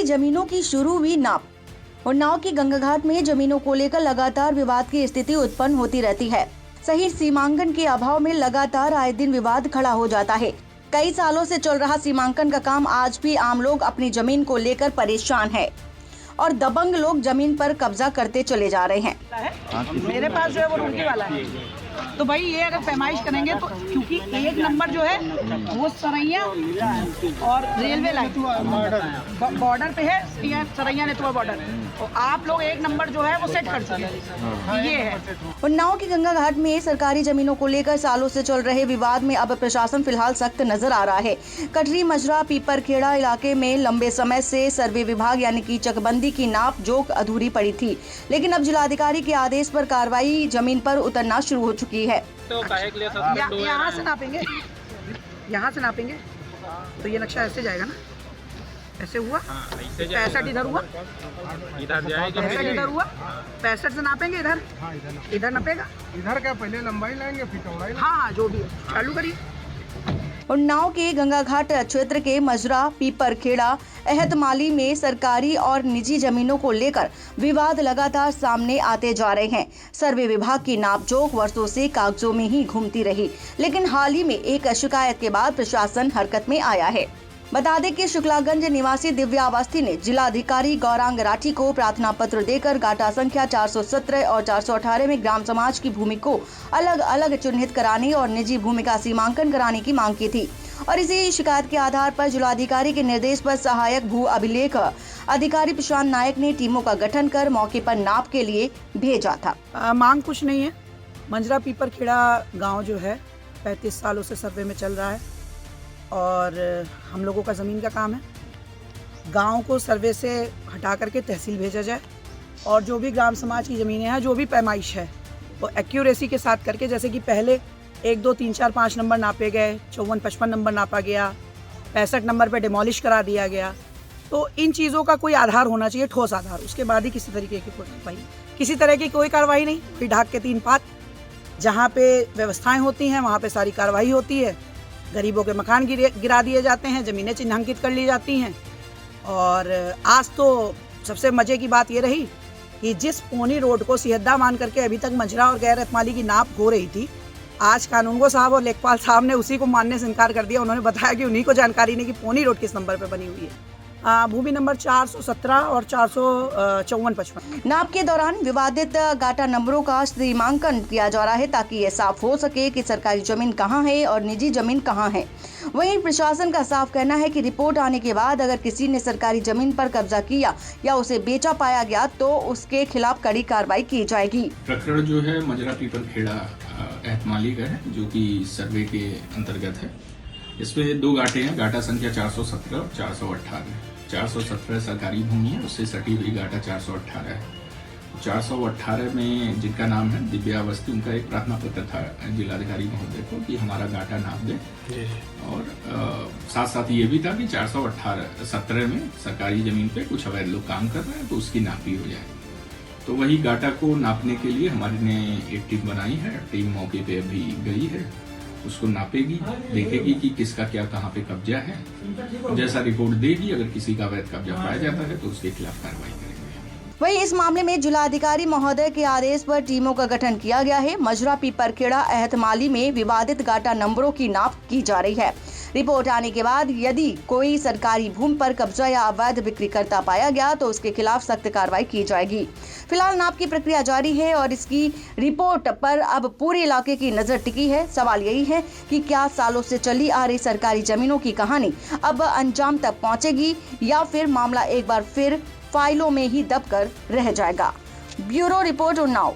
जमीनों की शुरू हुई नाप। उन्नाव की गंगा घाट में जमीनों को लेकर लगातार विवाद की स्थिति उत्पन्न होती रहती है। सही सीमांकन के अभाव में लगातार आए दिन विवाद खड़ा हो जाता है। कई सालों से चल रहा सीमांकन का काम आज भी आम लोग अपनी जमीन को लेकर परेशान है और दबंग लोग जमीन पर कब्जा करते चले जा रहे हैं। मेरे पास जो है वो रुड़की वाला है, तो भाई ये अगर पैमाइश करेंगे तो क्योंकि एक नंबर जो है वो सरैया और रेलवे लाइन बॉर्डर पे है, ये सरैया नेतवा बॉर्डर, तो आप लोग एक नंबर जो है वो सेट कर चुके हैं। ये है उन्नाव की गंगा घाट में सरकारी जमीनों को लेकर सालों से चल रहे विवाद में अब प्रशासन फिलहाल सख्त नजर आ रहा है। कटरी मजरा पीपरखेड़ा इलाके में लंबे समय से सर्वे विभाग यानी कि चकबंदी की नाप जोख अधूरी पड़ी थी, लेकिन अब जिलाधिकारी के आदेश पर कार्रवाई जमीन पर उतरना शुरू हो चुकी है। तो यहाँ से नापेंगे, यहाँ से नापेंगे तो ये नक्शा ऐसे जाएगा ना, ऐसे हुआ 65 इधर हुआ, इधर जाएगा, 65 इधर हुआ, 65 से नापेंगे इधर, इधर नापेगा, इधर क्या पहले लंबाई लाएंगे फिर चौड़ाई? हाँ जो भी है चालू करिए। उन्नाव के गंगा घाट क्षेत्र के मजरा पीपरखेड़ा एहतमाली में सरकारी और निजी जमीनों को लेकर विवाद लगातार सामने आते जा रहे हैं। सर्वे विभाग की नापजोख वर्षों से कागजों में ही घूमती रही, लेकिन हाल ही में एक शिकायत के बाद प्रशासन हरकत में आया है। बता दें कि शुक्लागंज निवासी दिव्या अवस्थी ने जिलाधिकारी गौरांग राठी को प्रार्थना पत्र देकर गाटा संख्या 417 और 418 में ग्राम समाज की भूमि को अलग अलग चिन्हित कराने और निजी भूमि का सीमांकन कराने की मांग की थी और इसी शिकायत के आधार पर जिलाधिकारी के निर्देश पर सहायक भू अभिलेख अधिकारी प्रशांत नायक ने टीमों का गठन कर मौके पर नाप के लिए भेजा था। मांग कुछ नहीं है। मंजरा पीपरखेड़ा गांव जो है 35 सालों से सर्वे में चल रहा है और हम लोगों का ज़मीन का काम है। गांव को सर्वे से हटा करके तहसील भेजा जाए और जो भी ग्राम समाज की ज़मीनें हैं, जो भी पैमाइश है वो एक्यूरेसी के साथ करके, जैसे कि पहले 1, 2, 3, 4, 5 नंबर नापे गए, 54, 55 नंबर नापा गया, 65 नंबर पे डिमोलिश करा दिया गया, तो इन चीज़ों का कोई आधार होना चाहिए, ठोस आधार। उसके बाद ही किसी तरीके की किसी तरह की कोई कार्रवाई नहीं। फिर ढाक के 3 पात जहाँ पे व्यवस्थाएँ होती हैं वहाँ पे सारी कार्रवाई होती है। गरीबों के मकान गिरा दिए जाते हैं, ज़मीनें चिन्हांकित कर ली जाती हैं। और आज तो सबसे मज़े की बात ये रही कि जिस पोनी रोड को सिहद्दा मान करके अभी तक मजरा और गैर एतमाली की नाप हो रही थी, आज कानूनगो साहब और लेखपाल साहब ने उसी को मानने से इनकार कर दिया। उन्होंने बताया कि उन्हीं को जानकारी नहीं कि पोनी रोड किस नंबर पर बनी हुई है। भूमि नंबर 417 और 454-55। नाप के दौरान विवादित गाटा नंबरों का सीमांकन किया जा रहा है ताकि ये साफ हो सके कि सरकारी जमीन कहां है और निजी जमीन कहां है। वहीं प्रशासन का साफ कहना है कि रिपोर्ट आने के बाद अगर किसी ने सरकारी जमीन पर कब्जा किया या उसे बेचा पाया गया तो उसके खिलाफ कड़ी कार्रवाई की जाएगी। प्रकरण जो है मजरा पीपरखेड़ा एहतमाली का है, जो कि सर्वे के अंतर्गत है। इसमें 2 गाटे हैं, गाटा संख्या 417 और 418। 417 सरकारी भूमि है, उससे सटी हुई गाटा 418 है। 418 में जिनका नाम है दिव्या अवस्थी, उनका एक प्रार्थना पत्र था जिलाधिकारी महोदय को कि हमारा गाटा नाप दें, और साथ साथ ये भी था कि 417 में सरकारी जमीन पे कुछ अवैध लोग काम कर रहे हैं तो उसकी नापी हो जाए। तो वही गाटा को नापने के लिए हमारे ने एक टीम बनाई है। टीम मौके पे अभी गई है, उसको नापेगी, देखेगी कि किसका क्या कहाँ पे कब्जा है। जैसा रिपोर्ट देगी, अगर किसी का अवैध कब्जा पाया जाता है तो उसके खिलाफ कार्रवाई करेंगे। वहीं इस मामले में जिलाधिकारी महोदय के आदेश पर टीमों का गठन किया गया है। मजरा पीपरखेड़ा एहतमाली में विवादित गाटा नंबरों की नाप की जा रही है। रिपोर्ट आने के बाद यदि कोई सरकारी भूमि पर कब्जा या अवैध बिक्री करता पाया गया तो उसके खिलाफ सख्त कार्रवाई की जाएगी। फिलहाल नाप की प्रक्रिया जारी है और इसकी रिपोर्ट पर अब पूरे इलाके की नजर टिकी है। सवाल यही है कि क्या सालों से चली आ रही सरकारी जमीनों की कहानी अब अंजाम तक पहुंचेगी या फिर मामला एक बार फिर फाइलों में ही दबकर रह जाएगा। Bureau report Unnao.